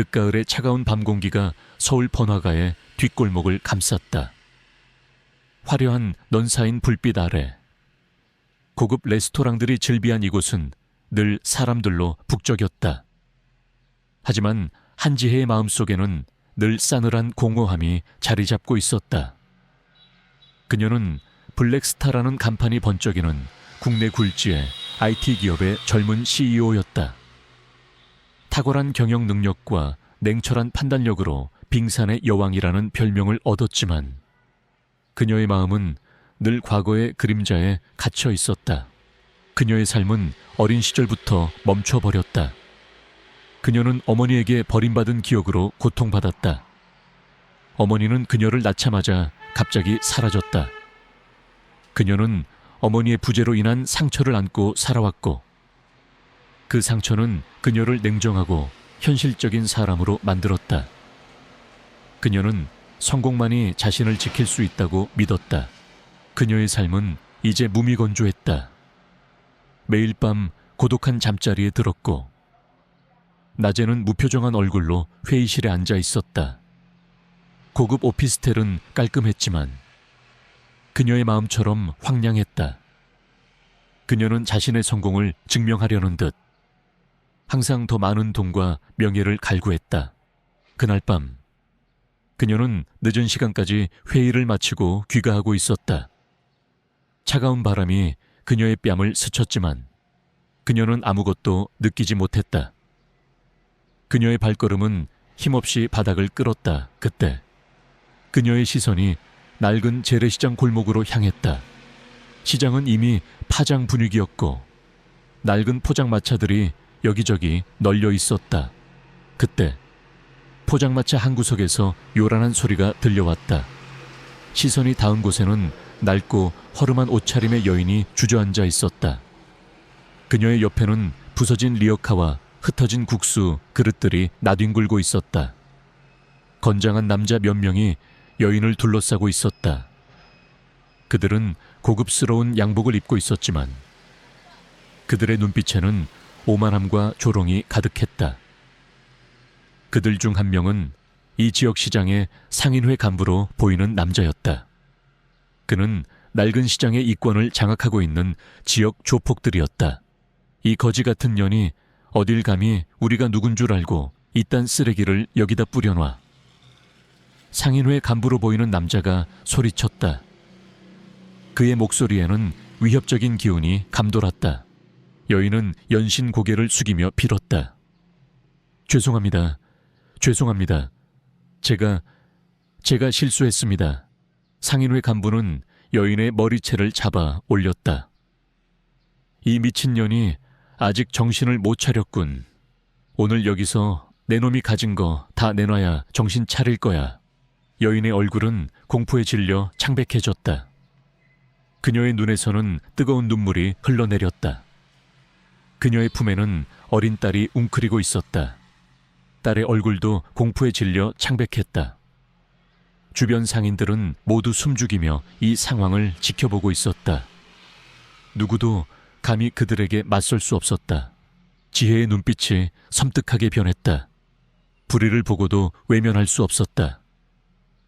늦가을의 차가운 밤 공기가 서울 번화가의 뒷골목을 감쌌다. 화려한 넌사인 불빛 아래 고급 레스토랑들이 즐비한 이곳은 늘 사람들로 북적였다. 하지만 한지혜의 마음속에는 늘 싸늘한 공허함이 자리 잡고 있었다. 그녀는 블랙스타라는 간판이 번쩍이는 국내 굴지의 IT 기업의 젊은 CEO였다. 탁월한 경영 능력과 냉철한 판단력으로 빙산의 여왕이라는 별명을 얻었지만 그녀의 마음은 늘 과거의 그림자에 갇혀 있었다. 그녀의 삶은 어린 시절부터 멈춰버렸다. 그녀는 어머니에게 버림받은 기억으로 고통받았다. 어머니는 그녀를 낳자마자 갑자기 사라졌다. 그녀는 어머니의 부재로 인한 상처를 안고 살아왔고 그 상처는 그녀를 냉정하고 현실적인 사람으로 만들었다. 그녀는 성공만이 자신을 지킬 수 있다고 믿었다. 그녀의 삶은 이제 무미건조했다. 매일 밤 고독한 잠자리에 들었고 낮에는 무표정한 얼굴로 회의실에 앉아 있었다. 고급 오피스텔은 깔끔했지만 그녀의 마음처럼 황량했다. 그녀는 자신의 성공을 증명하려는 듯 항상 더 많은 돈과 명예를 갈구했다. 그날 밤 그녀는 늦은 시간까지 회의를 마치고 귀가하고 있었다. 차가운 바람이 그녀의 뺨을 스쳤지만 그녀는 아무것도 느끼지 못했다. 그녀의 발걸음은 힘없이 바닥을 끌었다. 그때 그녀의 시선이 낡은 재래시장 골목으로 향했다. 시장은 이미 파장 분위기였고 낡은 포장마차들이 여기저기 널려 있었다. 그때 포장마차 한 구석에서 요란한 소리가 들려왔다. 시선이 닿은 곳에는 낡고 허름한 옷차림의 여인이 주저앉아 있었다. 그녀의 옆에는 부서진 리어카와 흩어진 국수 그릇들이 나뒹굴고 있었다. 건장한 남자 몇 명이 여인을 둘러싸고 있었다. 그들은 고급스러운 양복을 입고 있었지만 그들의 눈빛에는 오만함과 조롱이 가득했다. 그들 중 한 명은 이 지역 시장의 상인회 간부로 보이는 남자였다. 그는 낡은 시장의 이권을 장악하고 있는 지역 조폭들이었다. 이 거지 같은 년이 어딜 감히 우리가 누군 줄 알고 이딴 쓰레기를 여기다 뿌려놔. 상인회 간부로 보이는 남자가 소리쳤다. 그의 목소리에는 위협적인 기운이 감돌았다. 여인은 연신 고개를 숙이며 빌었다. 죄송합니다. 죄송합니다. 제가 실수했습니다. 상인회 간부는 여인의 머리채를 잡아 올렸다. 이 미친년이 아직 정신을 못 차렸군. 오늘 여기서 내 놈이 가진 거 다 내놔야 정신 차릴 거야. 여인의 얼굴은 공포에 질려 창백해졌다. 그녀의 눈에서는 뜨거운 눈물이 흘러내렸다. 그녀의 품에는 어린 딸이 웅크리고 있었다. 딸의 얼굴도 공포에 질려 창백했다. 주변 상인들은 모두 숨죽이며 이 상황을 지켜보고 있었다. 누구도 감히 그들에게 맞설 수 없었다. 지혜의 눈빛이 섬뜩하게 변했다. 불의를 보고도 외면할 수 없었다.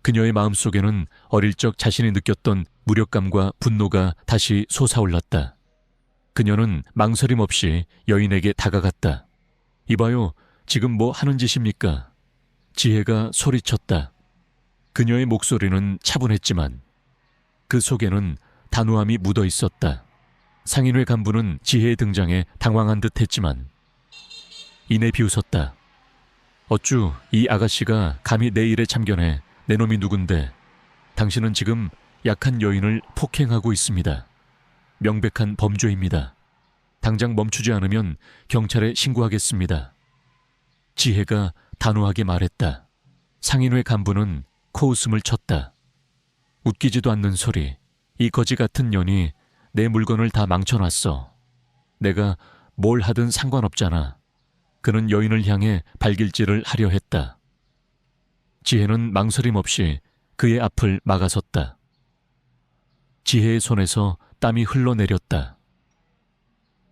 그녀의 마음속에는 어릴 적 자신이 느꼈던 무력감과 분노가 다시 솟아올랐다. 그녀는 망설임 없이 여인에게 다가갔다. 이봐요, 지금 뭐 하는 짓입니까? 지혜가 소리쳤다. 그녀의 목소리는 차분했지만 그 속에는 단호함이 묻어 있었다. 상인회 간부는 지혜의 등장에 당황한 듯 했지만 이내 비웃었다. 어쭈 이 아가씨가 감히 내 일에 참견해. 내 놈이 누군데. 당신은 지금 약한 여인을 폭행하고 있습니다. 명백한 범죄입니다. 당장 멈추지 않으면 경찰에 신고하겠습니다. 지혜가 단호하게 말했다. 상인회 간부는 코웃음을 쳤다. 웃기지도 않는 소리. 이 거지 같은 년이 내 물건을 다 망쳐놨어. 내가 뭘 하든 상관없잖아. 그는 여인을 향해 발길질을 하려 했다. 지혜는 망설임 없이 그의 앞을 막아섰다. 지혜의 손에서 땀이 흘러내렸다.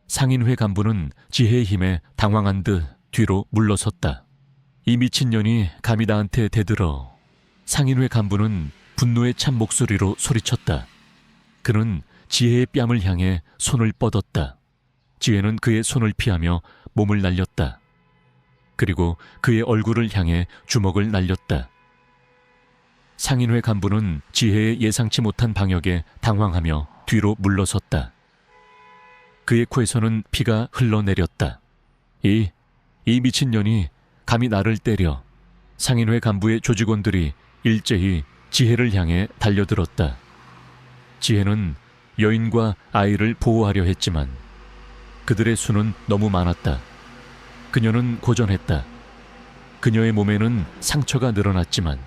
상인회 간부는 지혜의 힘에 당황한 듯 뒤로 물러섰다. 이 미친년이 감히 나한테 대들어. 상인회 간부는 분노에 찬 목소리로 소리쳤다. 그는 지혜의 뺨을 향해 손을 뻗었다. 지혜는 그의 손을 피하며 몸을 날렸다. 그리고 그의 얼굴을 향해 주먹을 날렸다. 상인회 간부는 지혜의 예상치 못한 방역에 당황하며 뒤로 물러섰다. 그의 코에서는 피가 흘러내렸다. 이 미친년이 감히 나를 때려. 상인회 간부의 조직원들이 일제히 지혜를 향해 달려들었다. 지혜는 여인과 아이를 보호하려 했지만 그들의 수는 너무 많았다. 그녀는 고전했다. 그녀의 몸에는 상처가 늘어났지만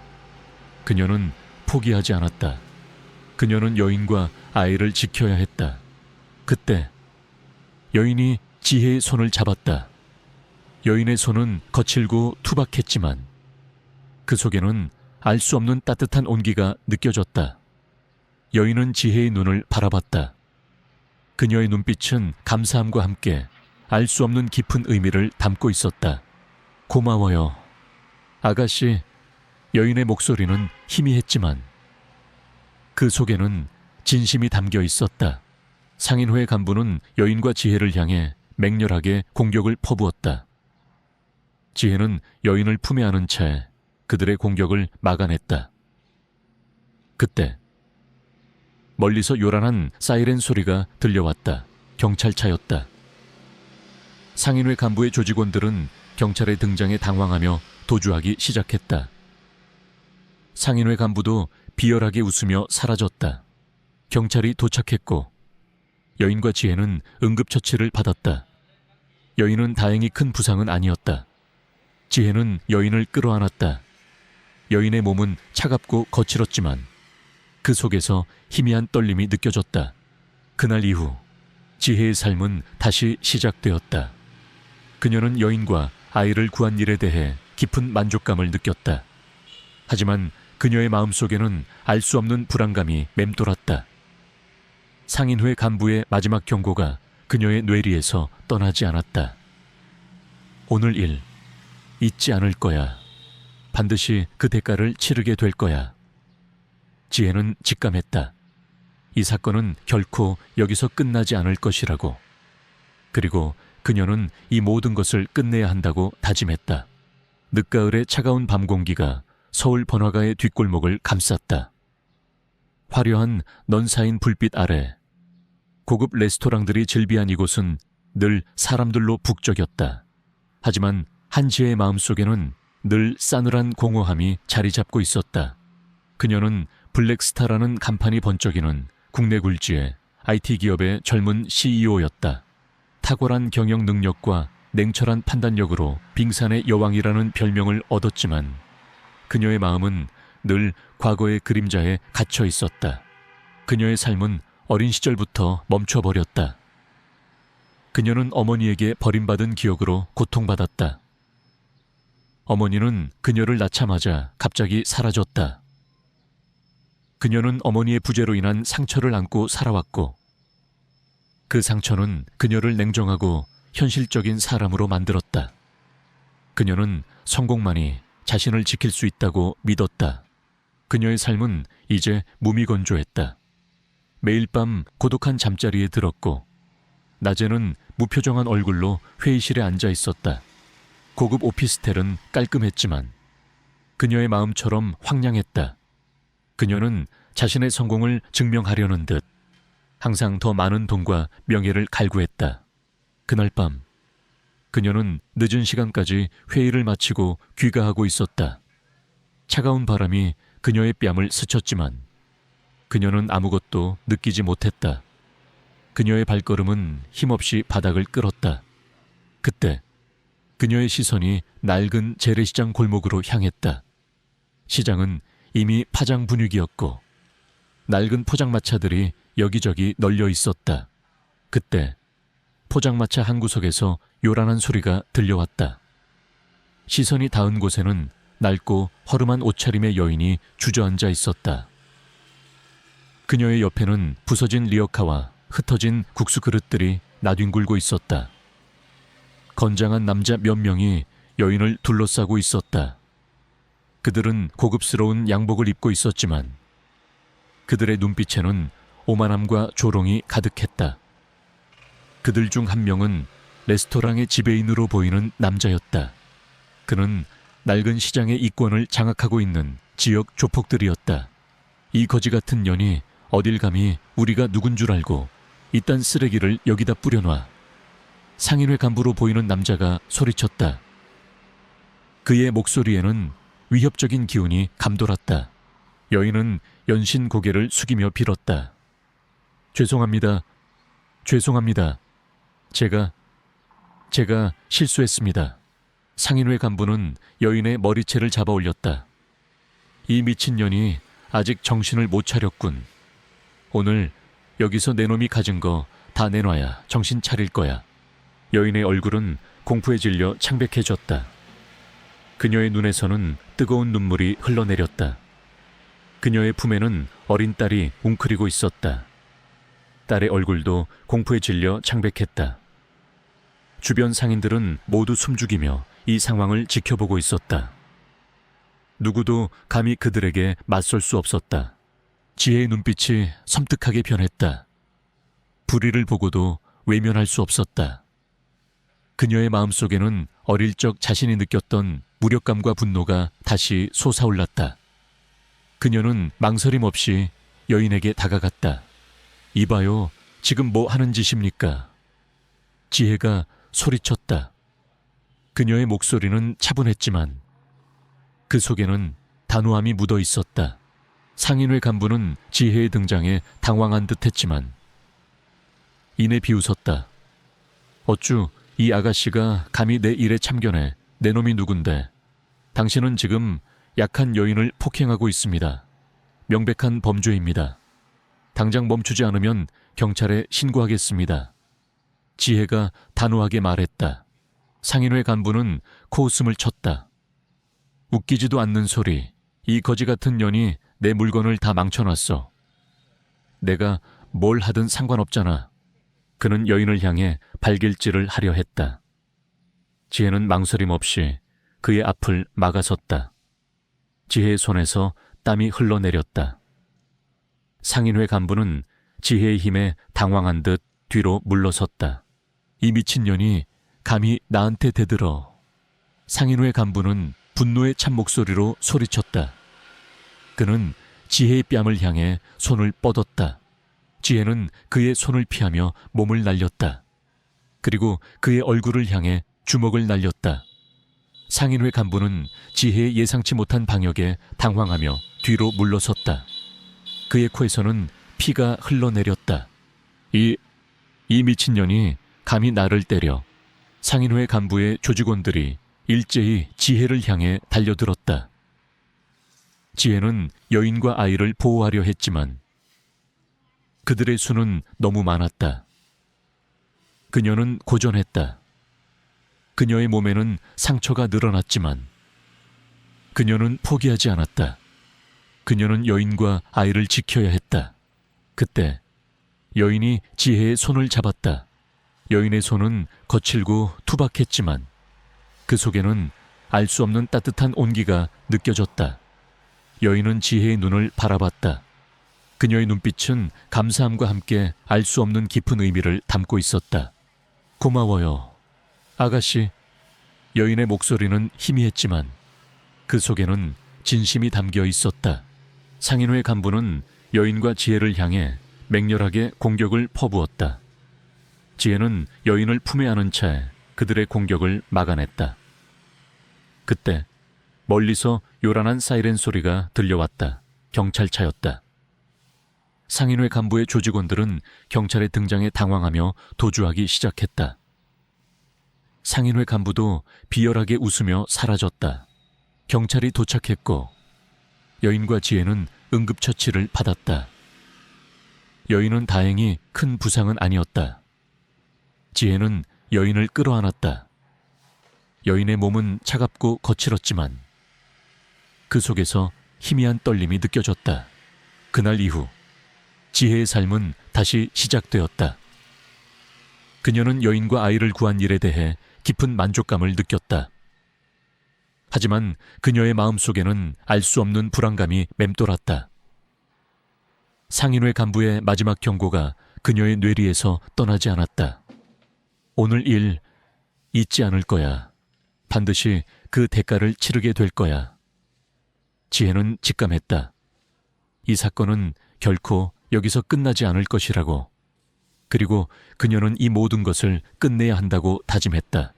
그녀는 포기하지 않았다. 그녀는 여인과 아이를 지켜야 했다. 그때 여인이 지혜의 손을 잡았다. 여인의 손은 거칠고 투박했지만 그 속에는 알 수 없는 따뜻한 온기가 느껴졌다. 여인은 지혜의 눈을 바라봤다. 그녀의 눈빛은 감사함과 함께 알 수 없는 깊은 의미를 담고 있었다. 고마워요. 아가씨. 여인의 목소리는 희미했지만 그 속에는 진심이 담겨 있었다. 상인회 간부는 여인과 지혜를 향해 맹렬하게 공격을 퍼부었다. 지혜는 여인을 품에 안은 채 그들의 공격을 막아냈다. 그때 멀리서 요란한 사이렌 소리가 들려왔다. 경찰차였다. 상인회 간부의 조직원들은 경찰의 등장에 당황하며 도주하기 시작했다. 상인회 간부도 비열하게 웃으며 사라졌다. 경찰이 도착했고 여인과 지혜는 응급처치를 받았다. 여인은 다행히 큰 부상은 아니었다. 지혜는 여인을 끌어안았다. 여인의 몸은 차갑고 거칠었지만 그 속에서 희미한 떨림이 느껴졌다. 그날 이후 지혜의 삶은 다시 시작되었다. 그녀는 여인과 아이를 구한 일에 대해 깊은 만족감을 느꼈다. 하지만 그녀의 마음속에는 알 수 없는 불안감이 맴돌았다. 상인회 간부의 마지막 경고가 그녀의 뇌리에서 떠나지 않았다. 오늘 일 잊지 않을 거야. 반드시 그 대가를 치르게 될 거야. 지혜는 직감했다. 이 사건은 결코 여기서 끝나지 않을 것이라고. 그리고 그녀는 이 모든 것을 끝내야 한다고 다짐했다. 늦가을의 차가운 밤 공기가 서울 번화가의 뒷골목을 감쌌다. 화려한 넌 쌓인 불빛 아래 고급 레스토랑들이 즐비한 이곳은 늘 사람들로 북적였다. 하지만 한지혜의 마음속에는 늘 싸늘한 공허함이 자리 잡고 있었다. 그녀는 블랙스타라는 간판이 번쩍이는 국내 굴지의 IT 기업의 젊은 CEO였다. 탁월한 경영 능력과 냉철한 판단력으로 빙산의 여왕이라는 별명을 얻었지만 그녀의 마음은 늘 과거의 그림자에 갇혀 있었다. 그녀의 삶은 어린 시절부터 멈춰버렸다. 그녀는 어머니에게 버림받은 기억으로 고통받았다. 어머니는 그녀를 낳자마자 갑자기 사라졌다. 그녀는 어머니의 부재로 인한 상처를 안고 살아왔고 그 상처는 그녀를 냉정하고 현실적인 사람으로 만들었다. 그녀는 성공만이 자신을 지킬 수 있다고 믿었다. 그녀의 삶은 이제 무미건조했다. 매일 밤 고독한 잠자리에 들었고 낮에는 무표정한 얼굴로 회의실에 앉아 있었다. 고급 오피스텔은 깔끔했지만 그녀의 마음처럼 황량했다. 그녀는 자신의 성공을 증명하려는 듯 항상 더 많은 돈과 명예를 갈구했다. 그날 밤 그녀는 늦은 시간까지 회의를 마치고 귀가하고 있었다. 차가운 바람이 그녀의 뺨을 스쳤지만 그녀는 아무것도 느끼지 못했다. 그녀의 발걸음은 힘없이 바닥을 끌었다. 그때 그녀의 시선이 낡은 재래시장 골목으로 향했다. 시장은 이미 파장 분위기였고 낡은 포장마차들이 여기저기 널려 있었다. 그때 포장마차 한 구석에서 요란한 소리가 들려왔다. 시선이 닿은 곳에는 낡고 허름한 옷차림의 여인이 주저앉아 있었다. 그녀의 옆에는 부서진 리어카와 흩어진 국수 그릇들이 나뒹굴고 있었다. 건장한 남자 몇 명이 여인을 둘러싸고 있었다. 그들은 고급스러운 양복을 입고 있었지만 그들의 눈빛에는 오만함과 조롱이 가득했다. 그들 중 한 명은 레스토랑의 지배인으로 보이는 남자였다. 그는 낡은 시장의 이권을 장악하고 있는 지역 조폭들이었다. 이 거지 같은 년이 어딜 감히 우리가 누군 줄 알고 이딴 쓰레기를 여기다 뿌려놔. 상인회 간부로 보이는 남자가 소리쳤다. 그의 목소리에는 위협적인 기운이 감돌았다. 여인은 연신 고개를 숙이며 빌었다. 죄송합니다. 죄송합니다. 제가 실수했습니다. 상인회 간부는 여인의 머리채를 잡아 올렸다. 이 미친년이 아직 정신을 못 차렸군. 오늘 여기서 내 놈이 가진 거 다 내놔야 정신 차릴 거야. 여인의 얼굴은 공포에 질려 창백해졌다. 그녀의 눈에서는 뜨거운 눈물이 흘러내렸다. 그녀의 품에는 어린 딸이 웅크리고 있었다. 딸의 얼굴도 공포에 질려 창백했다. 주변 상인들은 모두 숨죽이며 이 상황을 지켜보고 있었다. 누구도 감히 그들에게 맞설 수 없었다. 지혜의 눈빛이 섬뜩하게 변했다. 불의를 보고도 외면할 수 없었다. 그녀의 마음속에는 어릴 적 자신이 느꼈던 무력감과 분노가 다시 솟아올랐다. 그녀는 망설임 없이 여인에게 다가갔다. 이봐요, 지금 뭐 하는 짓입니까? 지혜가 소리쳤다. 그녀의 목소리는 차분했지만 그 속에는 단호함이 묻어 있었다. 상인회 간부는 지혜의 등장에 당황한 듯했지만 이내 비웃었다. 어쭈 이 아가씨가 감히 내 일에 참견해. 내 놈이 누군데. 당신은 지금 약한 여인을 폭행하고 있습니다. 명백한 범죄입니다. 당장 멈추지 않으면 경찰에 신고하겠습니다. 지혜가 단호하게 말했다. 상인회 간부는 코웃음을 쳤다. 웃기지도 않는 소리. 이 거지 같은 년이 내 물건을 다 망쳐놨어. 내가 뭘 하든 상관없잖아. 그는 여인을 향해 발길질을 하려 했다. 지혜는 망설임 없이 그의 앞을 막아섰다. 지혜의 손에서 땀이 흘러내렸다. 상인회 간부는 지혜의 힘에 당황한 듯 뒤로 물러섰다. 이 미친년이 감히 나한테 대들어. 상인회 간부는 분노의 찬 목소리로 소리쳤다. 그는 지혜의 뺨을 향해 손을 뻗었다. 지혜는 그의 손을 피하며 몸을 날렸다. 그리고 그의 얼굴을 향해 주먹을 날렸다. 상인회 간부는 지혜의 예상치 못한 방역에 당황하며 뒤로 물러섰다. 그의 코에서는 피가 흘러내렸다. 이 미친년이 감히 나를 때려. 상인회 간부의 조직원들이 일제히 지혜를 향해 달려들었다. 지혜는 여인과 아이를 보호하려 했지만 그들의 수는 너무 많았다. 그녀는 고전했다. 그녀의 몸에는 상처가 늘어났지만 그녀는 포기하지 않았다. 그녀는 여인과 아이를 지켜야 했다. 그때 여인이 지혜의 손을 잡았다. 여인의 손은 거칠고 투박했지만 그 속에는 알 수 없는 따뜻한 온기가 느껴졌다. 여인은 지혜의 눈을 바라봤다. 그녀의 눈빛은 감사함과 함께 알 수 없는 깊은 의미를 담고 있었다. 고마워요, 아가씨. 여인의 목소리는 희미했지만 그 속에는 진심이 담겨 있었다. 상인회 간부는 여인과 지혜를 향해 맹렬하게 공격을 퍼부었다. 지혜는 여인을 품에 안은 채 그들의 공격을 막아냈다. 그때 멀리서 요란한 사이렌 소리가 들려왔다. 경찰차였다. 상인회 간부의 조직원들은 경찰의 등장에 당황하며 도주하기 시작했다. 상인회 간부도 비열하게 웃으며 사라졌다. 경찰이 도착했고 여인과 지혜는 응급처치를 받았다. 여인은 다행히 큰 부상은 아니었다. 지혜는 여인을 끌어안았다. 여인의 몸은 차갑고 거칠었지만 그 속에서 희미한 떨림이 느껴졌다. 그날 이후 지혜의 삶은 다시 시작되었다. 그녀는 여인과 아이를 구한 일에 대해 깊은 만족감을 느꼈다. 하지만 그녀의 마음속에는 알 수 없는 불안감이 맴돌았다. 상인회 간부의 마지막 경고가 그녀의 뇌리에서 떠나지 않았다. 오늘 일 잊지 않을 거야. 반드시 그 대가를 치르게 될 거야. 지혜는 직감했다. 이 사건은 결코 여기서 끝나지 않을 것이라고. 그리고 그녀는 이 모든 것을 끝내야 한다고 다짐했다.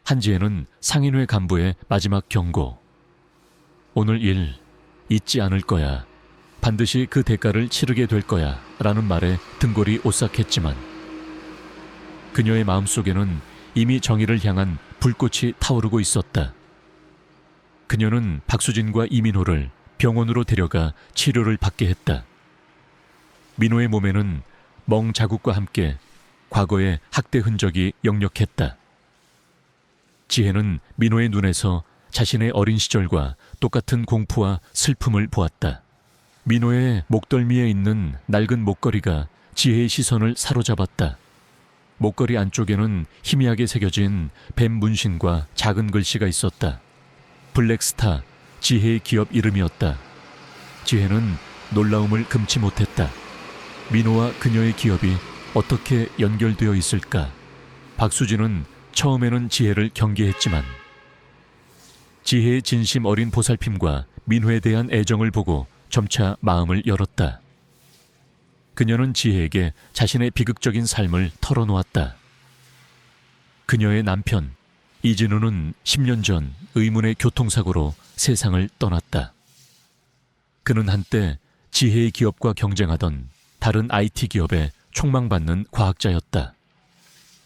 한지혜는 상인회 간부의 마지막 경고. 오늘 일 잊지 않을 거야. 반드시 그 대가를 치르게 될 거야. 라는 말에 등골이 오싹했지만 그녀의 마음속에는 이미 정의를 향한 불꽃이 타오르고 있었다. 그녀는 박수진과 이민호를 병원으로 데려가 치료를 받게 했다. 민호의 몸에는 멍 자국과 함께 과거의 학대 흔적이 역력했다. 지혜는 민호의 눈에서 자신의 어린 시절과 똑같은 공포와 슬픔을 보았다. 민호의 목덜미에 있는 낡은 목걸이가 지혜의 시선을 사로잡았다. 목걸이 안쪽에는 희미하게 새겨진 뱀 문신과 작은 글씨가 있었다. 블랙스타, 지혜의 기업 이름이었다. 지혜는 놀라움을 금치 못했다. 민호와 그녀의 기업이 어떻게 연결되어 있을까? 박수진은 처음에는 지혜를 경계했지만 지혜의 진심 어린 보살핌과 민호에 대한 애정을 보고 점차 마음을 열었다. 그녀는 지혜에게 자신의 비극적인 삶을 털어놓았다. 그녀의 남편 이진우는 10년 전 의문의 교통사고로 세상을 떠났다. 그는 한때 지혜의 기업과 경쟁하던 다른 IT 기업에 촉망받는 과학자였다.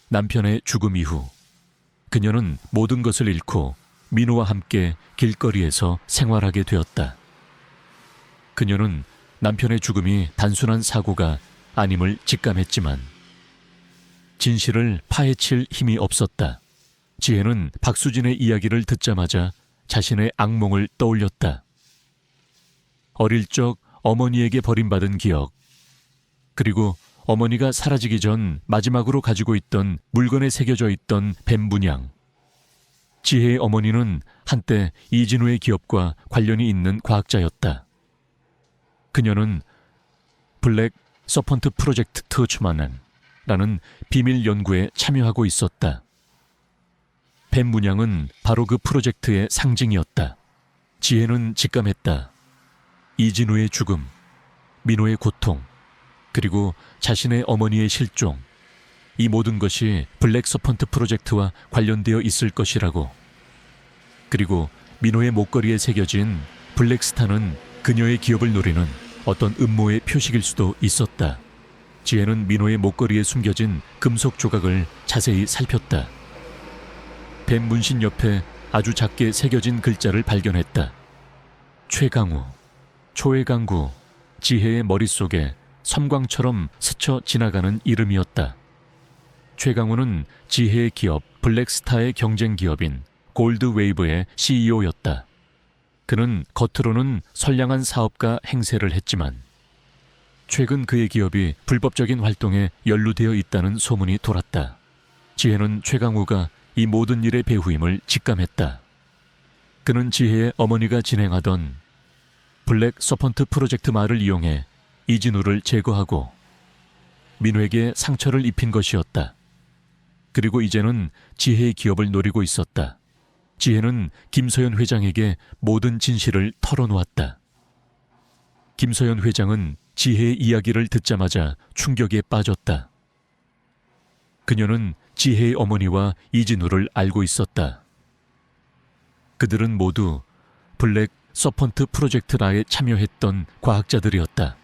남편의 죽음 이후 그녀는 모든 것을 잃고 민호와 함께 길거리에서 생활하게 되었다. 그녀는 남편의 죽음이 단순한 사고가 아님을 직감했지만 진실을 파헤칠 힘이 없었다. 지혜는 박수진의 이야기를 듣자마자 자신의 악몽을 떠올렸다. 어릴 적 어머니에게 버림받은 기억, 그리고 어머니가 사라지기 전 마지막으로 가지고 있던 물건에 새겨져 있던 뱀 문양. 지혜의 어머니는 한때 이진우의 기업과 관련이 있는 과학자였다. 그녀는 블랙 서펀트 프로젝트 터츠만은라는 비밀 연구에 참여하고 있었다. 뱀 문양은 바로 그 프로젝트의 상징이었다. 지혜는 직감했다. 이진우의 죽음, 민호의 고통, 그리고 자신의 어머니의 실종, 이 모든 것이 블랙 서펀트 프로젝트와 관련되어 있을 것이라고. 그리고 민호의 목걸이에 새겨진 블랙스타는 그녀의 기업을 노리는 어떤 음모의 표식일 수도 있었다. 지혜는 민호의 목걸이에 숨겨진 금속 조각을 자세히 살폈다. 뱀 문신 옆에 아주 작게 새겨진 글자를 발견했다. 최강우, 초해강구. 지혜의 머릿속에 섬광처럼 스쳐 지나가는 이름이었다. 최강우는 지혜의 기업 블랙스타의 경쟁 기업인 골드웨이브의 CEO였다. 그는 겉으로는 선량한 사업가 행세를 했지만 최근 그의 기업이 불법적인 활동에 연루되어 있다는 소문이 돌았다. 지혜는 최강우가 이 모든 일의 배후임을 직감했다. 그는 지혜의 어머니가 진행하던 블랙 서펀트 프로젝트 말을 이용해 이진우를 제거하고 민호에게 상처를 입힌 것이었다. 그리고 이제는 지혜의 기업을 노리고 있었다. 지혜는 김서연 회장에게 모든 진실을 털어놓았다. 김서연 회장은 지혜의 이야기를 듣자마자 충격에 빠졌다. 그녀는 지혜의 어머니와 이진우를 알고 있었다. 그들은 모두 블랙 서펀트 프로젝트라에 참여했던 과학자들이었다.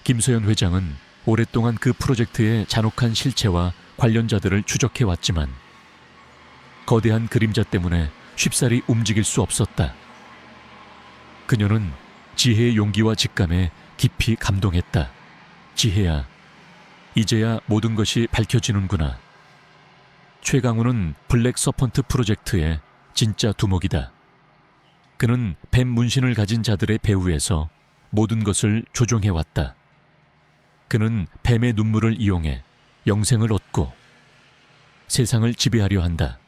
김서연 회장은 오랫동안 그 프로젝트의 잔혹한 실체와 관련자들을 추적해왔지만 거대한 그림자 때문에 쉽사리 움직일 수 없었다. 그녀는 지혜의 용기와 직감에 깊이 감동했다. 지혜야, 이제야 모든 것이 밝혀지는구나. 최강우는 블랙 서펀트 프로젝트의 진짜 두목이다. 그는 뱀 문신을 가진 자들의 배후에서 모든 것을 조종해왔다. 그는 뱀의 눈물을 이용해 영생을 얻고 세상을 지배하려 한다.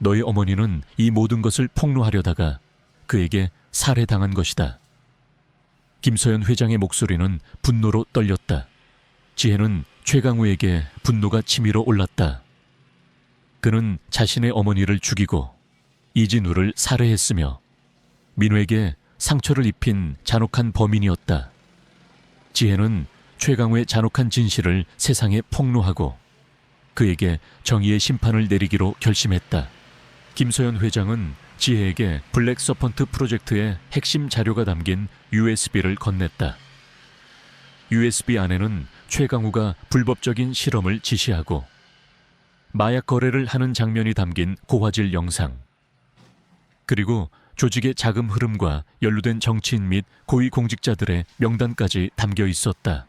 너의 어머니는 이 모든 것을 폭로하려다가 그에게 살해당한 것이다. 김서연 회장의 목소리는 분노로 떨렸다. 지혜는 최강우에게 분노가 치밀어 올랐다. 그는 자신의 어머니를 죽이고 이진우를 살해했으며 민호에게 상처를 입힌 잔혹한 범인이었다. 지혜는 최강우의 잔혹한 진실을 세상에 폭로하고 그에게 정의의 심판을 내리기로 결심했다. 김서연 회장은 지혜에게 블랙 서펀트 프로젝트의 핵심 자료가 담긴 USB를 건넸다. USB 안에는 최강우가 불법적인 실험을 지시하고 마약 거래를 하는 장면이 담긴 고화질 영상, 그리고 조직의 자금 흐름과 연루된 정치인 및 고위공직자들의 명단까지 담겨 있었다.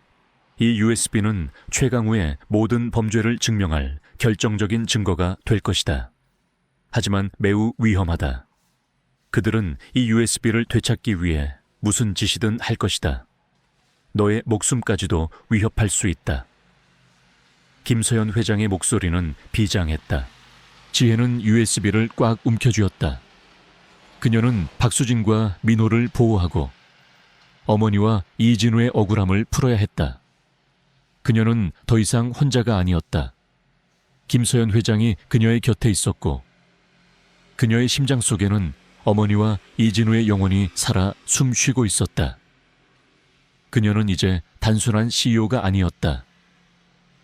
이 USB는 최강우의 모든 범죄를 증명할 결정적인 증거가 될 것이다. 하지만 매우 위험하다. 그들은 이 USB를 되찾기 위해 무슨 짓이든 할 것이다. 너의 목숨까지도 위협할 수 있다. 김서연 회장의 목소리는 비장했다. 지혜는 USB를 꽉 움켜쥐었다. 그녀는 박수진과 민호를 보호하고 어머니와 이진우의 억울함을 풀어야 했다. 그녀는 더 이상 혼자가 아니었다. 김서연 회장이 그녀의 곁에 있었고 그녀의 심장 속에는 어머니와 이진우의 영혼이 살아 숨 쉬고 있었다. 그녀는 이제 단순한 CEO가 아니었다.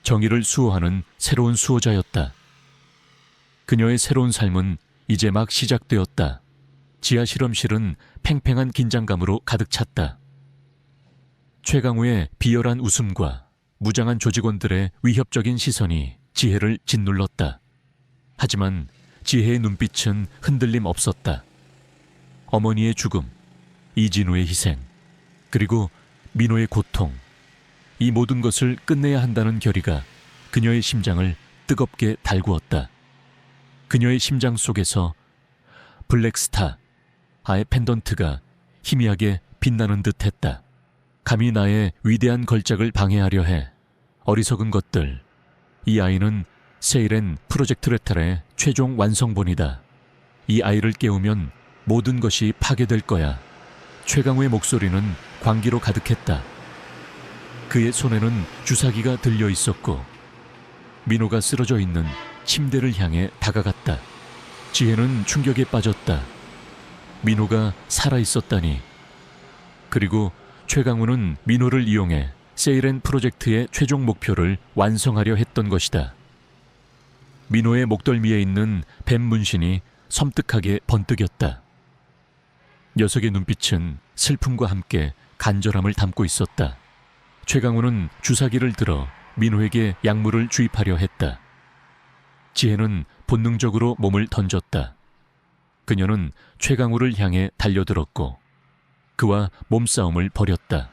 정의를 수호하는 새로운 수호자였다. 그녀의 새로운 삶은 이제 막 시작되었다. 지하 실험실은 팽팽한 긴장감으로 가득 찼다. 최강우의 비열한 웃음과 무장한 조직원들의 위협적인 시선이 지혜를 짓눌렀다. 하지만 지혜의 눈빛은 흔들림 없었다. 어머니의 죽음, 이진우의 희생, 그리고 민호의 고통, 이 모든 것을 끝내야 한다는 결의가 그녀의 심장을 뜨겁게 달구었다. 그녀의 심장 속에서 블랙스타, 아의 펜던트가 희미하게 빛나는 듯 했다. 감히 나의 위대한 걸작을 방해하려 해. 어리석은 것들. 이 아이는 세일엔 프로젝트 레탈의 최종 완성본이다. 이 아이를 깨우면 모든 것이 파괴될 거야. 최강우의 목소리는 광기로 가득했다. 그의 손에는 주사기가 들려 있었고 민호가 쓰러져 있는 침대를 향해 다가갔다. 지혜는 충격에 빠졌다. 민호가 살아있었다니. 그리고 최강우는 민호를 이용해 세일엔 프로젝트의 최종 목표를 완성하려 했던 것이다. 민호의 목덜미에 있는 뱀 문신이 섬뜩하게 번뜩였다. 녀석의 눈빛은 슬픔과 함께 간절함을 담고 있었다. 최강우는 주사기를 들어 민호에게 약물을 주입하려 했다. 지혜는 본능적으로 몸을 던졌다. 그녀는 최강우를 향해 달려들었고 그와 몸싸움을 벌였다.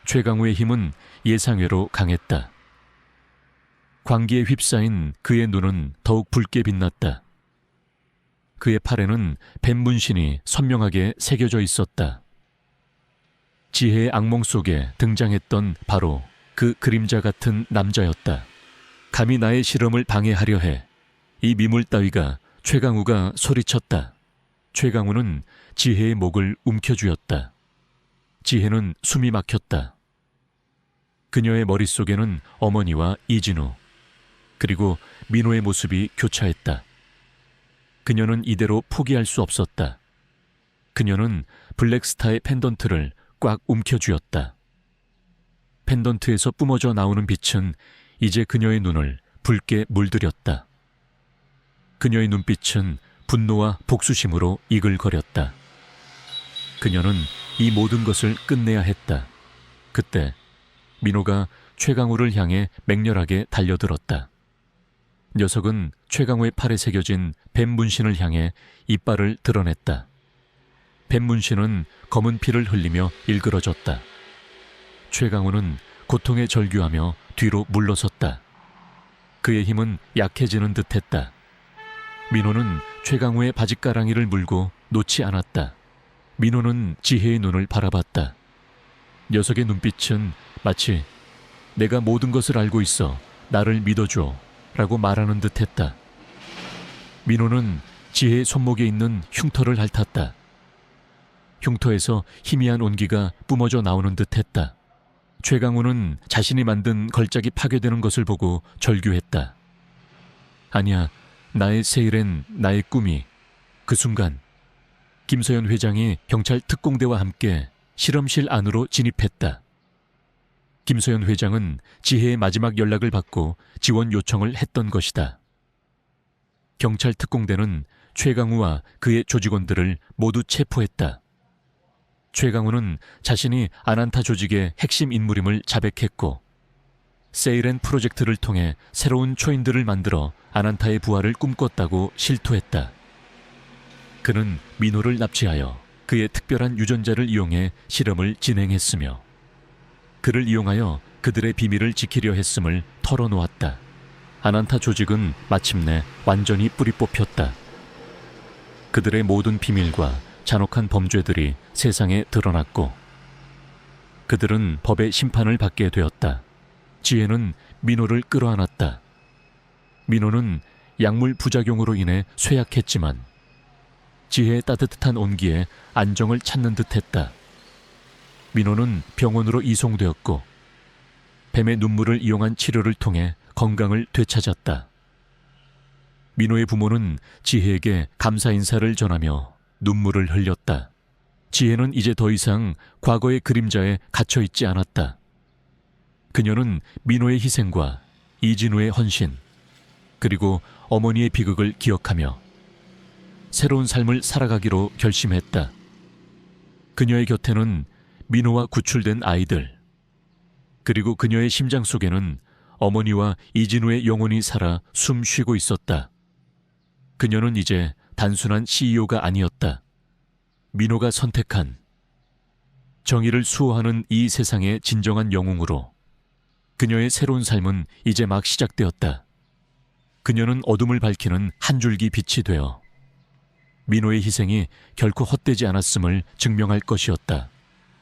최강우의 힘은 예상외로 강했다. 광기에 휩싸인 그의 눈은 더욱 붉게 빛났다. 그의 팔에는 뱀 문신이 선명하게 새겨져 있었다. 지혜의 악몽 속에 등장했던 바로 그 그림자 같은 남자였다. 감히 나의 실험을 방해하려 해. 이 미물 따위가. 최강우가 소리쳤다. 최강우는 지혜의 목을 움켜쥐었다. 지혜는 숨이 막혔다. 그녀의 머릿속에는 어머니와 이진우, 그리고 민호의 모습이 교차했다. 그녀는 이대로 포기할 수 없었다. 그녀는 블랙스타의 펜던트를 꽉 움켜쥐었다. 펜던트에서 뿜어져 나오는 빛은 이제 그녀의 눈을 붉게 물들였다. 그녀의 눈빛은 분노와 복수심으로 이글거렸다. 그녀는 이 모든 것을 끝내야 했다. 그때 민호가 최강우를 향해 맹렬하게 달려들었다. 녀석은 최강우의 팔에 새겨진 뱀 문신을 향해 이빨을 드러냈다. 뱀 문신은 검은 피를 흘리며 일그러졌다. 최강우는 고통에 절규하며 뒤로 물러섰다. 그의 힘은 약해지는 듯했다. 민호는 최강우의 바짓가랑이를 물고 놓지 않았다. 민호는 지혜의 눈을 바라봤다. 녀석의 눈빛은 마치 내가 모든 것을 알고 있어. 나를 믿어줘. 라고 말하는 듯했다. 민호는 지혜의 손목에 있는 흉터를 핥았다. 흉터에서 희미한 온기가 뿜어져 나오는 듯했다. 최강우는 자신이 만든 걸작이 파괴되는 것을 보고 절규했다. 아니야, 나의 세일엔 나의 꿈이. 그 순간 김서연 회장이 경찰 특공대와 함께 실험실 안으로 진입했다. 김서연 회장은 지혜의 마지막 연락을 받고 지원 요청을 했던 것이다. 경찰 특공대는 최강우와 그의 조직원들을 모두 체포했다. 최강우는 자신이 아난타 조직의 핵심 인물임을 자백했고 세일앤 프로젝트를 통해 새로운 초인들을 만들어 아난타의 부활을 꿈꿨다고 실토했다. 그는 민호를 납치하여 그의 특별한 유전자를 이용해 실험을 진행했으며 그를 이용하여 그들의 비밀을 지키려 했음을 털어놓았다. 아난타 조직은 마침내 완전히 뿌리 뽑혔다. 그들의 모든 비밀과 잔혹한 범죄들이 세상에 드러났고 그들은 법의 심판을 받게 되었다. 지혜는 민호를 끌어안았다. 민호는 약물 부작용으로 인해 쇠약했지만 지혜의 따뜻한 온기에 안정을 찾는 듯했다. 민호는 병원으로 이송되었고 뱀의 눈물을 이용한 치료를 통해 건강을 되찾았다. 민호의 부모는 지혜에게 감사 인사를 전하며 눈물을 흘렸다. 지혜는 이제 더 이상 과거의 그림자에 갇혀있지 않았다. 그녀는 민호의 희생과 이진우의 헌신, 그리고 어머니의 비극을 기억하며 새로운 삶을 살아가기로 결심했다. 그녀의 곁에는 민호와 구출된 아이들, 그리고 그녀의 심장 속에는 어머니와 이진우의 영혼이 살아 숨 쉬고 있었다. 그녀는 이제 단순한 CEO가 아니었다. 민호가 선택한 정의를 수호하는 이 세상의 진정한 영웅으로 그녀의 새로운 삶은 이제 막 시작되었다. 그녀는 어둠을 밝히는 한 줄기 빛이 되어 민호의 희생이 결코 헛되지 않았음을 증명할 것이었다.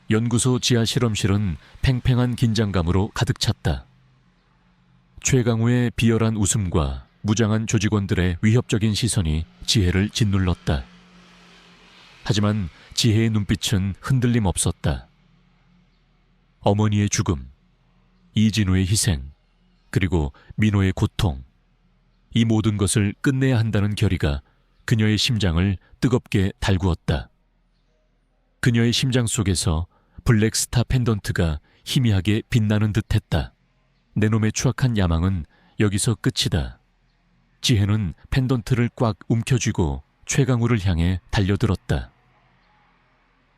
연구소 지하 실험실은 팽팽한 긴장감으로 가득 찼다. 최강우의 비열한 웃음과 무장한 조직원들의 위협적인 시선이 지혜를 짓눌렀다. 하지만 지혜의 눈빛은 흔들림 없었다. 어머니의 죽음, 이진우의 희생, 그리고 민호의 고통, 이 모든 것을 끝내야 한다는 결의가 그녀의 심장을 뜨겁게 달구었다. 그녀의 심장 속에서 블랙스타 펜던트가 희미하게 빛나는 듯했다. 내 놈의 추악한 야망은 여기서 끝이다. 지혜는 펜던트를 꽉 움켜쥐고 최강우를 향해 달려들었다.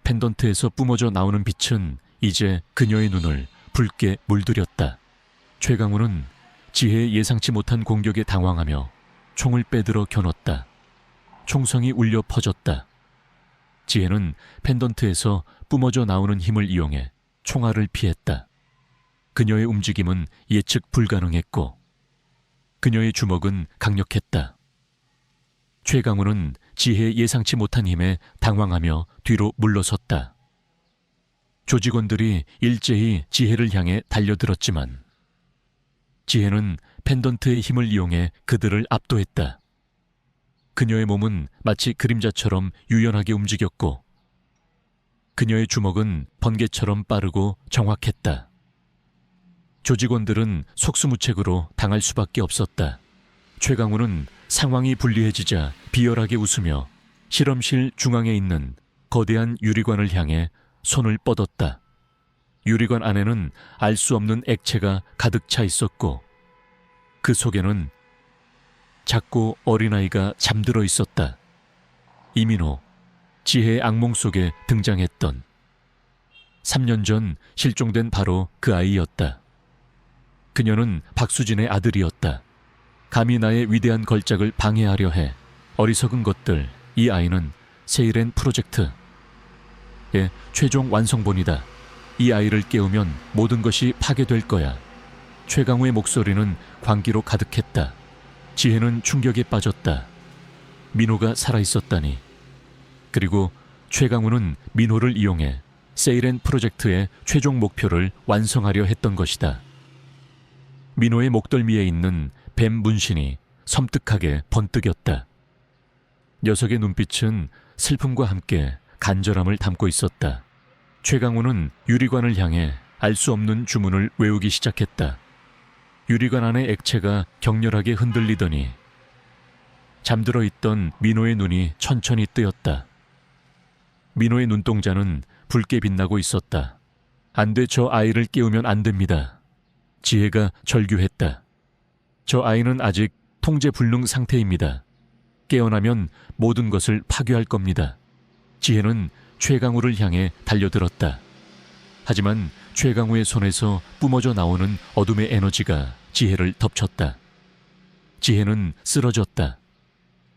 펜던트에서 뿜어져 나오는 빛은 이제 그녀의 눈을 붉게 물들였다. 최강우는 지혜의 예상치 못한 공격에 당황하며 총을 빼들어 겨눴다. 총성이 울려 퍼졌다. 지혜는 펜던트에서 뿜어져 나오는 힘을 이용해 총알을 피했다. 그녀의 움직임은 예측 불가능했고 그녀의 주먹은 강력했다. 최강우는 지혜의 예상치 못한 힘에 당황하며 뒤로 물러섰다. 조직원들이 일제히 지혜를 향해 달려들었지만 지혜는 펜던트의 힘을 이용해 그들을 압도했다. 그녀의 몸은 마치 그림자처럼 유연하게 움직였고 그녀의 주먹은 번개처럼 빠르고 정확했다. 조직원들은 속수무책으로 당할 수밖에 없었다. 최강우는 상황이 불리해지자 비열하게 웃으며 실험실 중앙에 있는 거대한 유리관을 향해 손을 뻗었다. 유리관 안에는 알 수 없는 액체가 가득 차 있었고 그 속에는 작고 어린아이가 잠들어 있었다. 이민호, 지혜의 악몽 속에 등장했던 3년 전 실종된 바로 그 아이였다. 그녀는 박수진의 아들이었다. 감히 나의 위대한 걸작을 방해하려 해. 어리석은 것들, 이 아이는 세일앤 프로젝트의 최종 완성본이다. 이 아이를 깨우면 모든 것이 파괴될 거야. 최강우의 목소리는 광기로 가득했다. 지혜는 충격에 빠졌다. 민호가 살아있었다니. 그리고 최강우는 민호를 이용해 세일앤 프로젝트의 최종 목표를 완성하려 했던 것이다. 민호의 목덜미에 있는 뱀 문신이 섬뜩하게 번뜩였다. 녀석의 눈빛은 슬픔과 함께 간절함을 담고 있었다. 최강우는 유리관을 향해 알 수 없는 주문을 외우기 시작했다. 유리관 안의 액체가 격렬하게 흔들리더니 잠들어 있던 민호의 눈이 천천히 뜨였다. 민호의 눈동자는 붉게 빛나고 있었다. 안 돼, 저 아이를 깨우면 안 됩니다. 지혜가 절규했다. 저 아이는 아직 통제 불능 상태입니다. 깨어나면 모든 것을 파괴할 겁니다. 지혜는 최강우를 향해 달려들었다. 하지만 최강우의 손에서 뿜어져 나오는 어둠의 에너지가 지혜를 덮쳤다. 지혜는 쓰러졌다.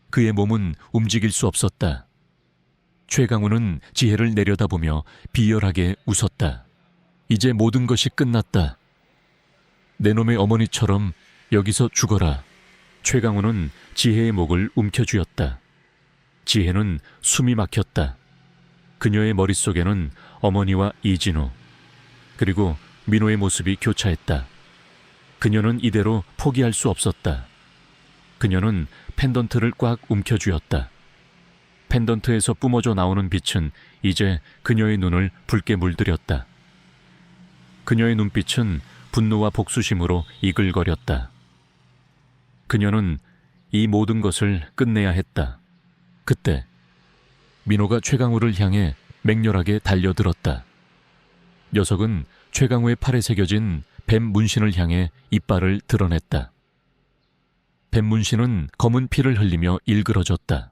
그의 몸은 움직일 수 없었다. 최강우는 지혜를 내려다보며 비열하게 웃었다. 이제 모든 것이 끝났다. 내 놈의 어머니처럼 여기서 죽어라. 최강우는 지혜의 목을 움켜쥐었다. 지혜는 숨이 막혔다. 그녀의 머릿속에는 어머니와 이진우, 그리고 민호의 모습이 교차했다. 그녀는 이대로 포기할 수 없었다. 그녀는 펜던트를 꽉 움켜쥐었다. 펜던트에서 뿜어져 나오는 빛은 이제 그녀의 눈을 붉게 물들였다. 그녀의 눈빛은 분노와 복수심으로 이글거렸다. 그녀는 이 모든 것을 끝내야 했다. 그때 민호가 최강우를 향해 맹렬하게 달려들었다. 녀석은 최강우의 팔에 새겨진 뱀 문신을 향해 이빨을 드러냈다. 뱀 문신은 검은 피를 흘리며 일그러졌다.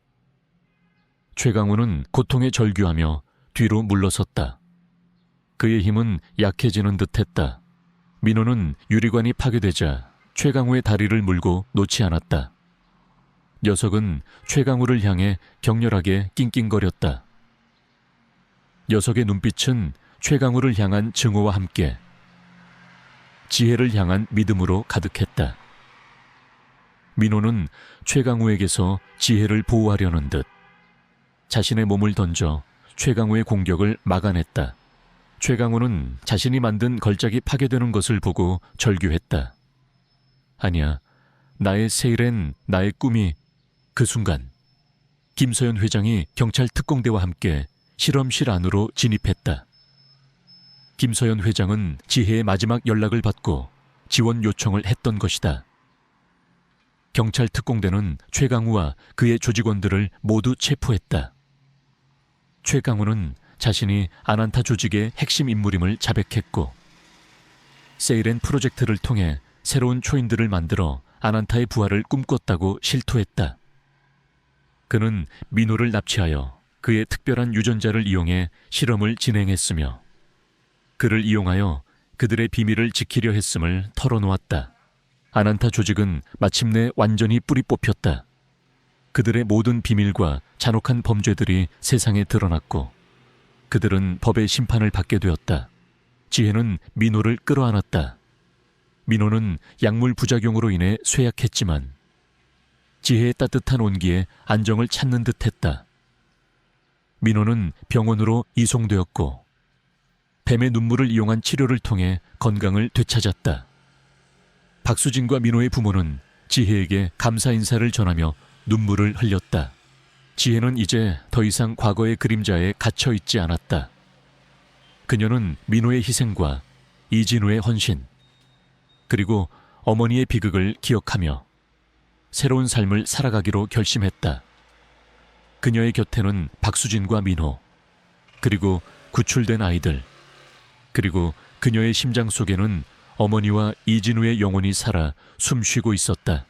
최강우는 고통에 절규하며 뒤로 물러섰다. 그의 힘은 약해지는 듯했다. 민호는 유리관이 파괴되자 최강우의 다리를 물고 놓지 않았다. 녀석은 최강우를 향해 격렬하게 낑낑거렸다. 녀석의 눈빛은 최강우를 향한 증오와 함께 지혜를 향한 믿음으로 가득했다. 민호는 최강우에게서 지혜를 보호하려는 듯 자신의 몸을 던져 최강우의 공격을 막아냈다. 최강우는 자신이 만든 걸작이 파괴되는 것을 보고 절규했다. 아니야, 나의 세일엔 나의 꿈이. 그 순간 김서연 회장이 경찰 특공대와 함께 실험실 안으로 진입했다. 김서연 회장은 지혜의 마지막 연락을 받고 지원 요청을 했던 것이다. 경찰 특공대는 최강우와 그의 조직원들을 모두 체포했다. 최강우는 자신이 아난타 조직의 핵심 인물임을 자백했고 세이렌 프로젝트를 통해 새로운 초인들을 만들어 아난타의 부활을 꿈꿨다고 실토했다. 그는 민호를 납치하여 그의 특별한 유전자를 이용해 실험을 진행했으며 그를 이용하여 그들의 비밀을 지키려 했음을 털어놓았다. 아난타 조직은 마침내 완전히 뿌리 뽑혔다. 그들의 모든 비밀과 잔혹한 범죄들이 세상에 드러났고 그들은 법의 심판을 받게 되었다. 지혜는 민호를 끌어안았다. 민호는 약물 부작용으로 인해 쇠약했지만 지혜의 따뜻한 온기에 안정을 찾는 듯했다. 민호는 병원으로 이송되었고 뱀의 눈물을 이용한 치료를 통해 건강을 되찾았다. 박수진과 민호의 부모는 지혜에게 감사 인사를 전하며 눈물을 흘렸다. 지혜는 이제 더 이상 과거의 그림자에 갇혀 있지 않았다. 그녀는 민호의 희생과 이진우의 헌신, 그리고 어머니의 비극을 기억하며 새로운 삶을 살아가기로 결심했다. 그녀의 곁에는 박수진과 민호, 그리고 구출된 아이들, 그리고 그녀의 심장 속에는 어머니와 이진우의 영혼이 살아 숨쉬고 있었다.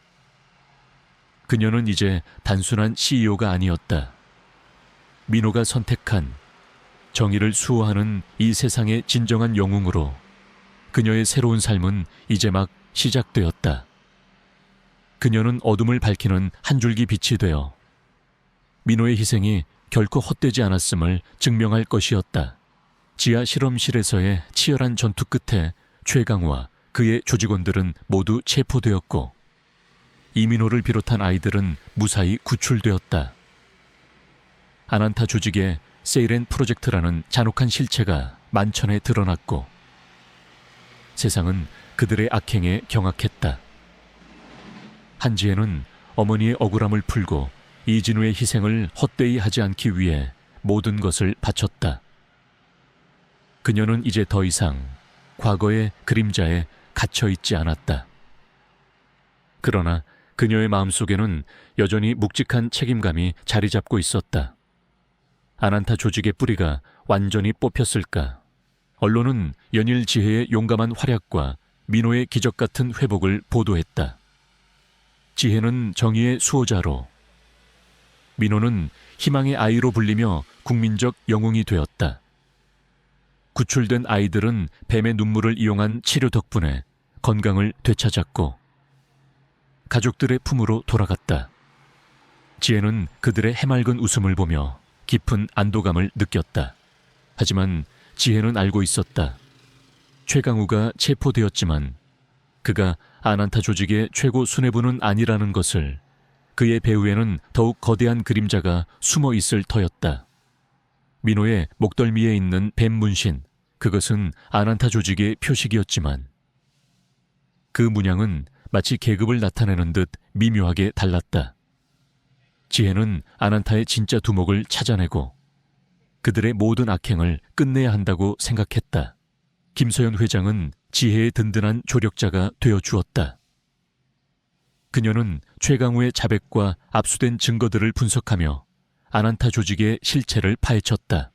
그녀는 이제 단순한 CEO가 아니었다. 민호가 선택한 정의를 수호하는 이 세상의 진정한 영웅으로 그녀의 새로운 삶은 이제 막 시작되었다. 그녀는 어둠을 밝히는 한 줄기 빛이 되어 민호의 희생이 결코 헛되지 않았음을 증명할 것이었다. 지하 실험실에서의 치열한 전투 끝에 최강우와 그의 조직원들은 모두 체포되었고 이민호를 비롯한 아이들은 무사히 구출되었다. 아난타 조직의 세이렌 프로젝트라는 잔혹한 실체가 만천에 드러났고 세상은 그들의 악행에 경악했다. 한지혜는 어머니의 억울함을 풀고 이진우의 희생을 헛되이 하지 않기 위해 모든 것을 바쳤다. 그녀는 이제 더 이상 과거의 그림자에 갇혀 있지 않았다. 그러나 그녀의 마음속에는 여전히 묵직한 책임감이 자리 잡고 있었다. 아난타 조직의 뿌리가 완전히 뽑혔을까? 언론은 연일 지혜의 용감한 활약과 민호의 기적 같은 회복을 보도했다. 지혜는 정의의 수호자로, 민호는 희망의 아이로 불리며 국민적 영웅이 되었다. 구출된 아이들은 뱀의 눈물을 이용한 치료 덕분에 건강을 되찾았고 가족들의 품으로 돌아갔다. 지혜는 그들의 해맑은 웃음을 보며 깊은 안도감을 느꼈다. 하지만 지혜는 알고 있었다. 최강우가 체포되었지만 그가 아난타 조직의 최고 수뇌부는 아니라는 것을, 그의 배후에는 더욱 거대한 그림자가 숨어 있을 터였다. 민호의 목덜미에 있는 뱀 문신, 그것은 아난타 조직의 표식이었지만 그 문양은 마치 계급을 나타내는 듯 미묘하게 달랐다. 지혜는 아난타의 진짜 두목을 찾아내고 그들의 모든 악행을 끝내야 한다고 생각했다. 김서연 회장은 지혜의 든든한 조력자가 되어 주었다. 그녀는 최강우의 자백과 압수된 증거들을 분석하며 아난타 조직의 실체를 파헤쳤다.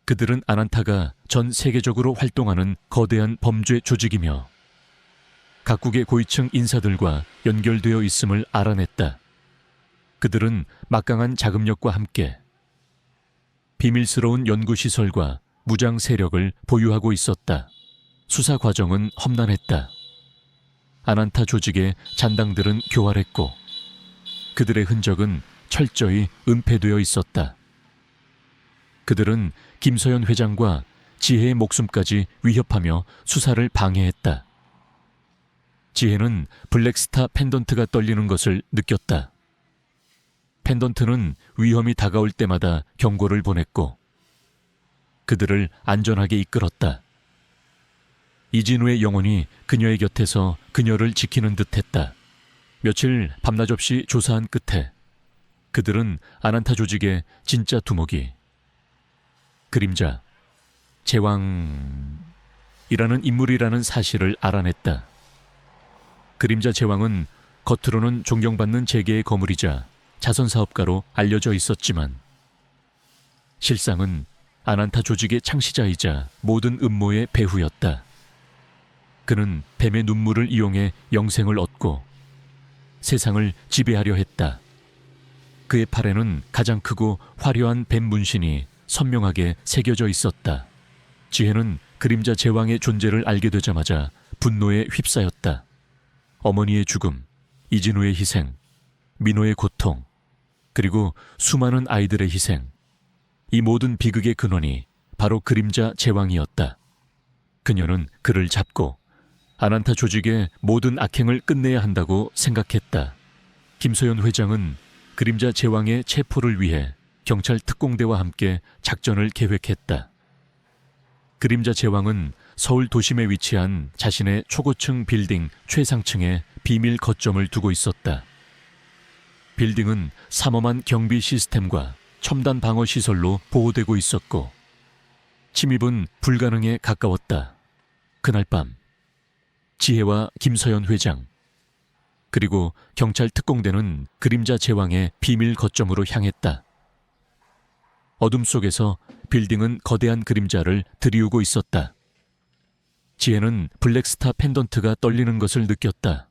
그들은 아난타가 전 세계적으로 활동하는 거대한 범죄 조직이며 각국의 고위층 인사들과 연결되어 있음을 알아냈다. 그들은 막강한 자금력과 함께 비밀스러운 연구시설과 무장 세력을 보유하고 있었다. 수사 과정은 험난했다. 아난타 조직의 잔당들은 교활했고 그들의 흔적은 철저히 은폐되어 있었다. 그들은 김서연 회장과 지혜의 목숨까지 위협하며 수사를 방해했다. 지혜는 블랙스타 펜던트가 떨리는 것을 느꼈다. 펜던트는 위험이 다가올 때마다 경고를 보냈고 그들을 안전하게 이끌었다. 이진우의 영혼이 그녀의 곁에서 그녀를 지키는 듯했다. 며칠 밤낮 없이 조사한 끝에 그들은 아난타 조직의 진짜 두목이 그림자, 제왕이라는 인물이라는 사실을 알아냈다. 그림자 제왕은 겉으로는 존경받는 재계의 거물이자 자선사업가로 알려져 있었지만 실상은 아난타 조직의 창시자이자 모든 음모의 배후였다. 그는 뱀의 눈물을 이용해 영생을 얻고 세상을 지배하려 했다. 그의 팔에는 가장 크고 화려한 뱀 문신이 선명하게 새겨져 있었다. 지혜는 그림자 제왕의 존재를 알게 되자마자 분노에 휩싸였다. 어머니의 죽음, 이진우의 희생, 민호의 고통, 그리고 수많은 아이들의 희생. 이 모든 비극의 근원이 바로 그림자 제왕이었다. 그녀는 그를 잡고 아난타 조직의 모든 악행을 끝내야 한다고 생각했다. 김소연 회장은 그림자 제왕의 체포를 위해 경찰 특공대와 함께 작전을 계획했다. 그림자 제왕은 서울 도심에 위치한 자신의 초고층 빌딩 최상층에 비밀 거점을 두고 있었다. 빌딩은 삼엄한 경비 시스템과 첨단 방어 시설로 보호되고 있었고 침입은 불가능에 가까웠다. 그날 밤 지혜와 김서연 회장 그리고 경찰 특공대는 그림자 제왕의 비밀 거점으로 향했다. 어둠 속에서 빌딩은 거대한 그림자를 들이우고 있었다. 지혜는 블랙스타 펜던트가 떨리는 것을 느꼈다.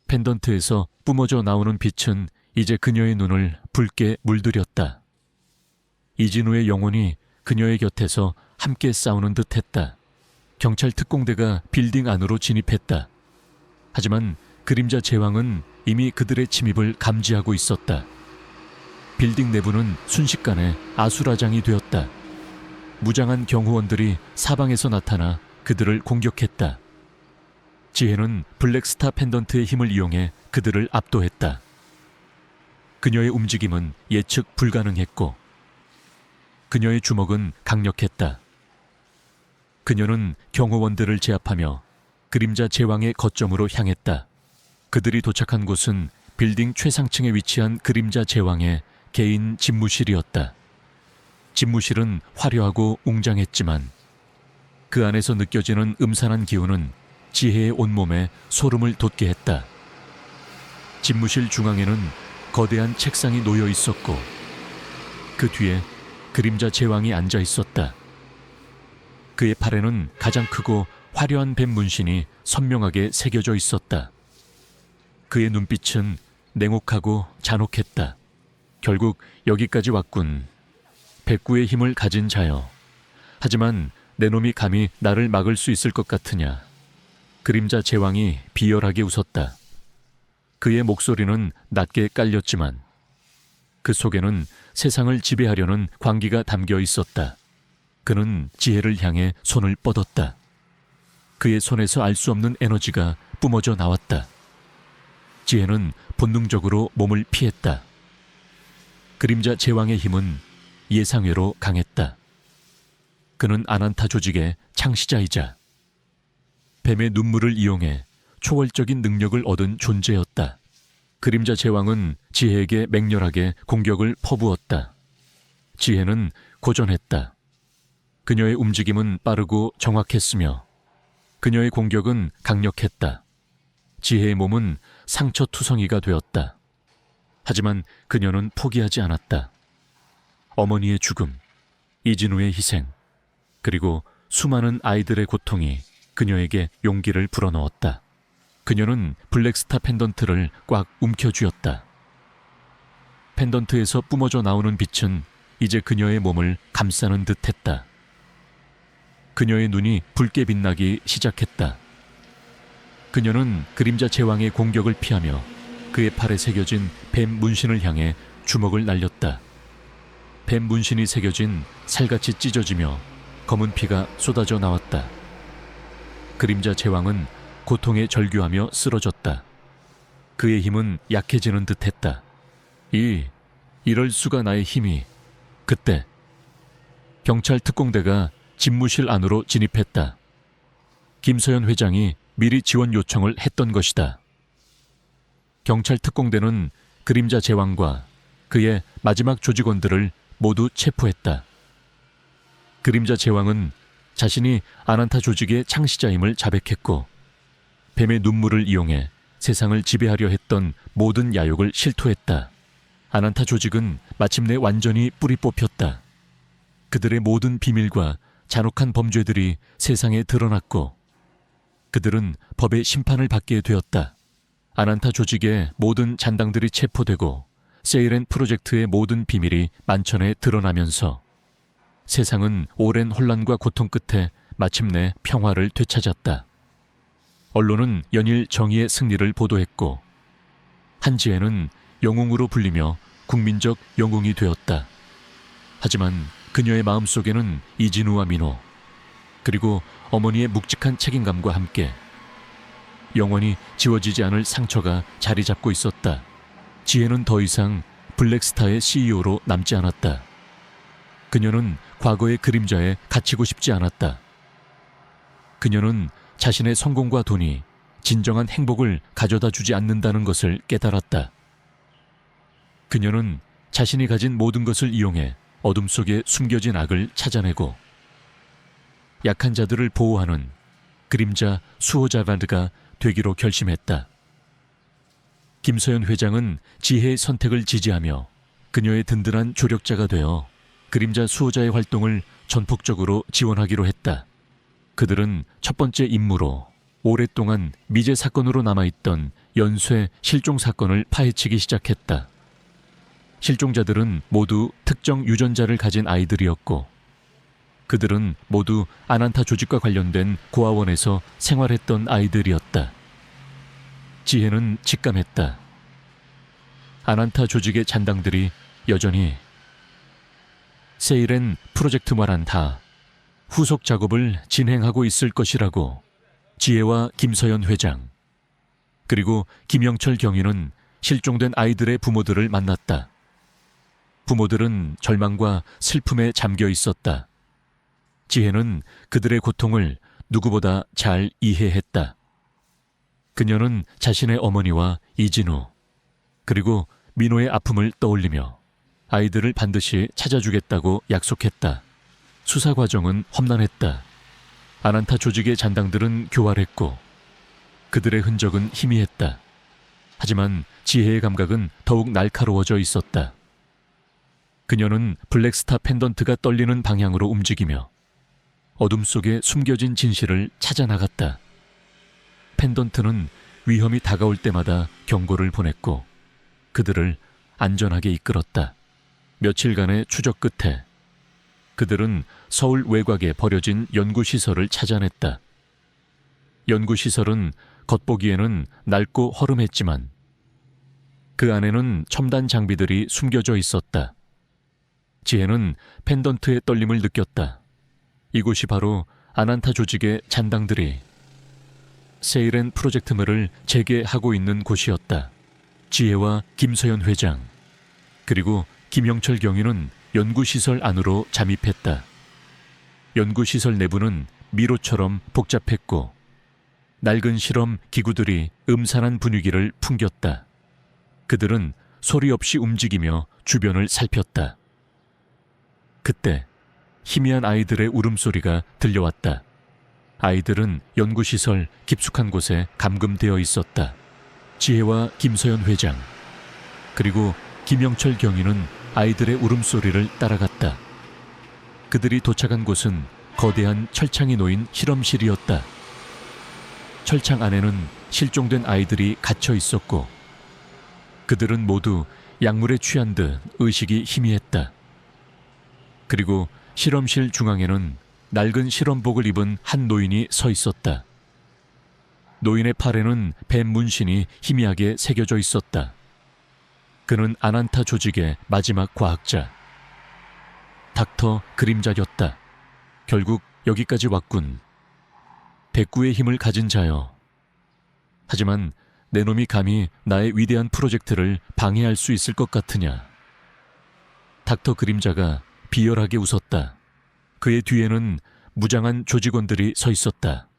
펜던트에서 뿜어져 나오는 빛은 이제 그녀의 눈을 붉게 물들였다. 이진우의 영혼이 그녀의 곁에서 함께 싸우는 듯했다. 경찰 특공대가 빌딩 안으로 진입했다. 하지만 그림자 제왕은 이미 그들의 침입을 감지하고 있었다. 빌딩 내부는 순식간에 아수라장이 되었다. 무장한 경호원들이 사방에서 나타나 그들을 공격했다. 지혜는 블랙스타 펜던트의 힘을 이용해 그들을 압도했다. 그녀의 움직임은 예측 불가능했고 그녀의 주먹은 강력했다. 그녀는 경호원들을 제압하며 그림자 제왕의 거점으로 향했다. 그들이 도착한 곳은 빌딩 최상층에 위치한 그림자 제왕의 개인 집무실이었다. 집무실은 화려하고 웅장했지만 그 안에서 느껴지는 음산한 기운은 지혜의 온몸에 소름을 돋게 했다. 집무실 중앙에는 거대한 책상이 놓여 있었고 그 뒤에 그림자 제왕이 앉아 있었다. 그의 팔에는 가장 크고 화려한 뱀 문신이 선명하게 새겨져 있었다. 그의 눈빛은 냉혹하고 잔혹했다. 결국 여기까지 왔군. 백구의 힘을 가진 자여. 하지만 내 놈이 감히 나를 막을 수 있을 것 같으냐. 그림자 제왕이 비열하게 웃었다. 그의 목소리는 낮게 깔렸지만 그 속에는 세상을 지배하려는 광기가 담겨 있었다. 그는 지혜를 향해 손을 뻗었다. 그의 손에서 알 수 없는 에너지가 뿜어져 나왔다. 지혜는 본능적으로 몸을 피했다. 그림자 제왕의 힘은 예상외로 강했다. 그는 아난타 조직의 창시자이자 뱀의 눈물을 이용해 초월적인 능력을 얻은 존재였다. 그림자 제왕은 지혜에게 맹렬하게 공격을 퍼부었다. 지혜는 고전했다. 그녀의 움직임은 빠르고 정확했으며 그녀의 공격은 강력했다. 지혜의 몸은 상처투성이가 되었다. 하지만 그녀는 포기하지 않았다. 어머니의 죽음, 이진우의 희생, 그리고 수많은 아이들의 고통이 그녀에게 용기를 불어넣었다. 그녀는 블랙스타 펜던트를 꽉 움켜쥐었다. 펜던트에서 뿜어져 나오는 빛은 이제 그녀의 몸을 감싸는 듯했다. 그녀의 눈이 붉게 빛나기 시작했다. 그녀는 그림자 제왕의 공격을 피하며 그의 팔에 새겨진 뱀 문신을 향해 주먹을 날렸다. 뱀 문신이 새겨진 살같이 찢어지며 검은 피가 쏟아져 나왔다. 그림자 제왕은 고통에 절규하며 쓰러졌다. 그의 힘은 약해지는 듯했다. 이럴 수가 나의 힘이. 그때 경찰 특공대가 집무실 안으로 진입했다. 김서연 회장이 미리 지원 요청을 했던 것이다. 경찰 특공대는 그림자 제왕과 그의 마지막 조직원들을 모두 체포했다. 그림자 제왕은 자신이 아난타 조직의 창시자임을 자백했고 뱀의 눈물을 이용해 세상을 지배하려 했던 모든 야욕을 실토했다. 아난타 조직은 마침내 완전히 뿌리 뽑혔다. 그들의 모든 비밀과 잔혹한 범죄들이 세상에 드러났고 그들은 법의 심판을 받게 되었다. 아난타 조직의 모든 잔당들이 체포되고 세이렌 프로젝트의 모든 비밀이 만천에 드러나면서 세상은 오랜 혼란과 고통 끝에 마침내 평화를 되찾았다. 언론은 연일 정의의 승리를 보도했고 한지혜는 영웅으로 불리며 국민적 영웅이 되었다. 하지만 그녀의 마음속에는 이진우와 민호 그리고 어머니의 묵직한 책임감과 함께 영원히 지워지지 않을 상처가 자리 잡고 있었다. 지혜는 더 이상 블랙스타의 CEO로 남지 않았다. 그녀는 과거의 그림자에 갇히고 싶지 않았다. 그녀는 자신의 성공과 돈이 진정한 행복을 가져다 주지 않는다는 것을 깨달았다. 그녀는 자신이 가진 모든 것을 이용해 어둠 속에 숨겨진 악을 찾아내고 약한 자들을 보호하는 그림자 수호자바드가 되기로 결심했다. 김서연 회장은 지혜의 선택을 지지하며 그녀의 든든한 조력자가 되어 그림자 수호자의 활동을 전폭적으로 지원하기로 했다. 그들은 첫 번째 임무로 오랫동안 미제 사건으로 남아있던 연쇄 실종 사건을 파헤치기 시작했다. 실종자들은 모두 특정 유전자를 가진 아이들이었고 그들은 모두 아난타 조직과 관련된 고아원에서 생활했던 아이들이었다. 지혜는 직감했다. 아난타 조직의 잔당들이 여전히 세이렌 프로젝트와는 다 후속 작업을 진행하고 있을 것이라고. 지혜와 김서연 회장 그리고 김영철 경위는 실종된 아이들의 부모들을 만났다. 부모들은 절망과 슬픔에 잠겨 있었다. 지혜는 그들의 고통을 누구보다 잘 이해했다. 그녀는 자신의 어머니와 이진우 그리고 민호의 아픔을 떠올리며 아이들을 반드시 찾아주겠다고 약속했다. 수사 과정은 험난했다. 아난타 조직의 잔당들은 교활했고 그들의 흔적은 희미했다. 하지만 지혜의 감각은 더욱 날카로워져 있었다. 그녀는 블랙스타 펜던트가 떨리는 방향으로 움직이며 어둠 속에 숨겨진 진실을 찾아 나갔다. 펜던트는 위험이 다가올 때마다 경고를 보냈고 그들을 안전하게 이끌었다. 며칠간의 추적 끝에 그들은 서울 외곽에 버려진 연구시설을 찾아냈다. 연구시설은 겉보기에는 낡고 허름했지만 그 안에는 첨단 장비들이 숨겨져 있었다. 지혜는 펜던트의 떨림을 느꼈다. 이곳이 바로 아난타 조직의 잔당들이 세이렌 프로젝트물을 재개하고 있는 곳이었다. 지혜와 김서연 회장 그리고 김영철 경위는 연구시설 안으로 잠입했다. 연구시설 내부는 미로처럼 복잡했고 낡은 실험 기구들이 음산한 분위기를 풍겼다. 그들은 소리 없이 움직이며 주변을 살폈다. 그때 희미한 아이들의 울음소리가 들려왔다. 아이들은 연구시설 깊숙한 곳에 감금되어 있었다. 지혜와 김서연 회장 그리고 김영철 경위는 아이들의 울음소리를 따라갔다. 그들이 도착한 곳은 거대한 철창이 놓인 실험실이었다. 철창 안에는 실종된 아이들이 갇혀 있었고 그들은 모두 약물에 취한 듯 의식이 희미했다. 그리고 실험실 중앙에는 낡은 실험복을 입은 한 노인이 서 있었다. 노인의 팔에는 뱀 문신이 희미하게 새겨져 있었다. 그는 아난타 조직의 마지막 과학자, 닥터 그림자였다. 결국 여기까지 왔군. 백구의 힘을 가진 자여. 하지만 내 놈이 감히 나의 위대한 프로젝트를 방해할 수 있을 것 같으냐. 닥터 그림자가 비열하게 웃었다. 그의 뒤에는 무장한 조직원들이 서 있었다.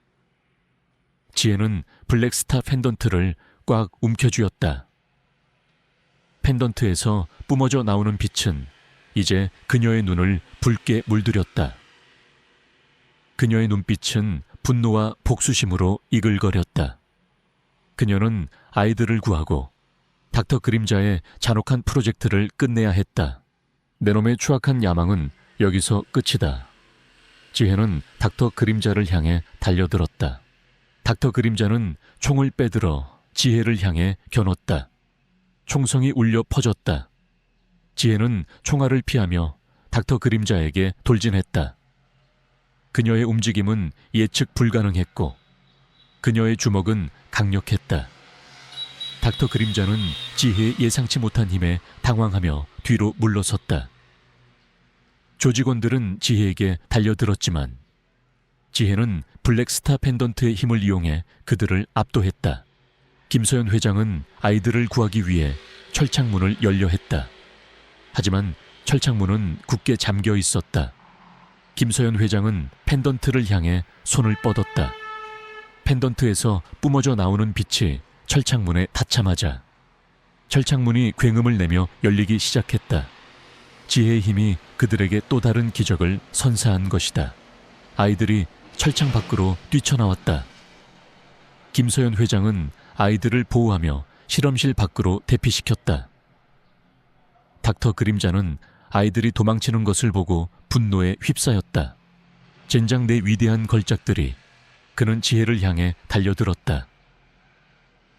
지혜는 블랙스타 펜던트를 꽉 움켜쥐었다. 펜던트에서 뿜어져 나오는 빛은 이제 그녀의 눈을 붉게 물들였다. 그녀의 눈빛은 분노와 복수심으로 이글거렸다. 그녀는 아이들을 구하고 닥터 그림자의 잔혹한 프로젝트를 끝내야 했다. 내 놈의 추악한 야망은 여기서 끝이다. 지혜는 닥터 그림자를 향해 달려들었다. 닥터 그림자는 총을 빼들어 지혜를 향해 겨눴다. 총성이 울려 퍼졌다. 지혜는 총알을 피하며 닥터 그림자에게 돌진했다. 그녀의 움직임은 예측 불가능했고 그녀의 주먹은 강력했다. 닥터 그림자는 지혜의 예상치 못한 힘에 당황하며 뒤로 물러섰다. 조직원들은 지혜에게 달려들었지만 지혜는 블랙스타 펜던트의 힘을 이용해 그들을 압도했다. 김서연 회장은 아이들을 구하기 위해 철창문을 열려 했다. 하지만 철창문은 굳게 잠겨 있었다. 김서연 회장은 펜던트를 향해 손을 뻗었다. 펜던트에서 뿜어져 나오는 빛이 철창문에 닿자마자 철창문이 굉음을 내며 열리기 시작했다. 지혜의 힘이 그들에게 또 다른 기적을 선사한 것이다. 아이들이 철창 밖으로 뛰쳐나왔다. 김서연 회장은 아이들을 보호하며 실험실 밖으로 대피시켰다. 닥터 그림자는 아이들이 도망치는 것을 보고 분노에 휩싸였다. 젠장 내 위대한 걸작들이. 그는 지혜를 향해 달려들었다.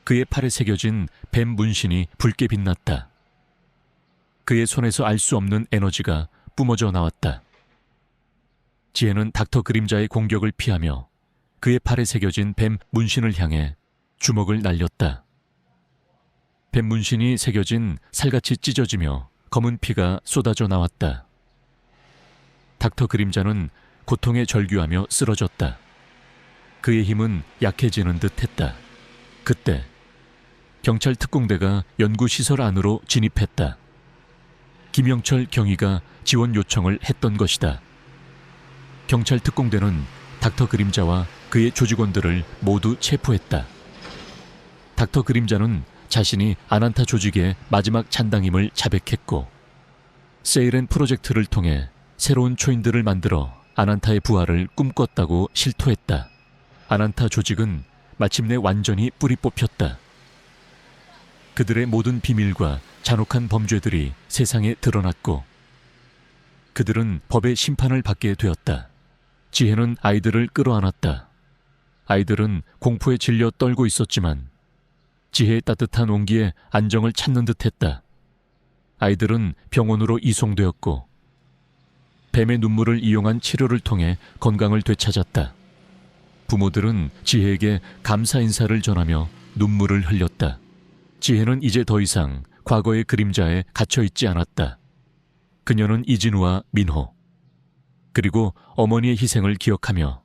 그의 팔에 새겨진 뱀 문신이 붉게 빛났다. 그의 손에서 알 수 없는 에너지가 뿜어져 나왔다. 지혜는 닥터 그림자의 공격을 피하며 그의 팔에 새겨진 뱀 문신을 향해 주먹을 날렸다. 뱀 문신이 새겨진 살같이 찢어지며 검은 피가 쏟아져 나왔다. 닥터 그림자는 고통에 절규하며 쓰러졌다. 그의 힘은 약해지는 듯 했다. 그때 경찰 특공대가 연구시설 안으로 진입했다. 김영철 경위가 지원 요청을 했던 것이다. 경찰 특공대는 닥터 그림자와 그의 조직원들을 모두 체포했다. 닥터 그림자는 자신이 아난타 조직의 마지막 잔당임을 자백했고, 세이렌 프로젝트를 통해 새로운 초인들을 만들어 아난타의 부활을 꿈꿨다고 실토했다. 아난타 조직은 마침내 완전히 뿌리 뽑혔다. 그들의 모든 비밀과 잔혹한 범죄들이 세상에 드러났고, 그들은 법의 심판을 받게 되었다. 지혜는 아이들을 끌어안았다. 아이들은 공포에 질려 떨고 있었지만 지혜의 따뜻한 온기에 안정을 찾는 듯했다. 아이들은 병원으로 이송되었고, 뱀의 눈물을 이용한 치료를 통해 건강을 되찾았다. 부모들은 지혜에게 감사 인사를 전하며 눈물을 흘렸다. 지혜는 이제 더 이상 과거의 그림자에 갇혀있지 않았다. 그녀는 이진우와 민호, 그리고 어머니의 희생을 기억하며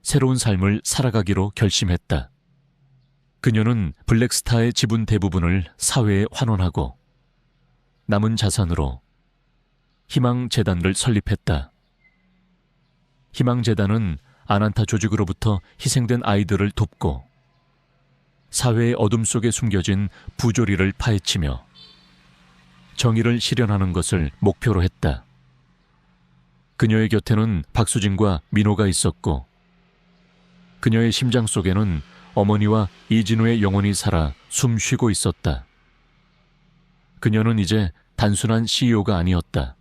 새로운 삶을 살아가기로 결심했다. 그녀는 블랙스타의 지분 대부분을 사회에 환원하고 남은 자산으로 희망재단을 설립했다. 희망재단은 아난타 조직으로부터 희생된 아이들을 돕고 사회의 어둠 속에 숨겨진 부조리를 파헤치며 정의를 실현하는 것을 목표로 했다. 그녀의 곁에는 박수진과 민호가 있었고, 그녀의 심장 속에는 어머니와 이진우의 영혼이 살아 숨 쉬고 있었다. 그녀는 이제 단순한 CEO가 아니었다.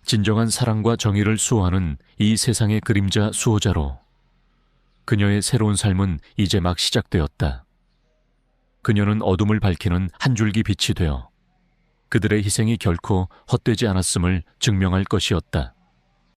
진정한 사랑과 정의를 수호하는 이 세상의 그림자 수호자로 그녀의 새로운 삶은 이제 막 시작되었다. 그녀는 어둠을 밝히는 한 줄기 빛이 되어 그들의 희생이 결코 헛되지 않았음을 증명할 것이었다.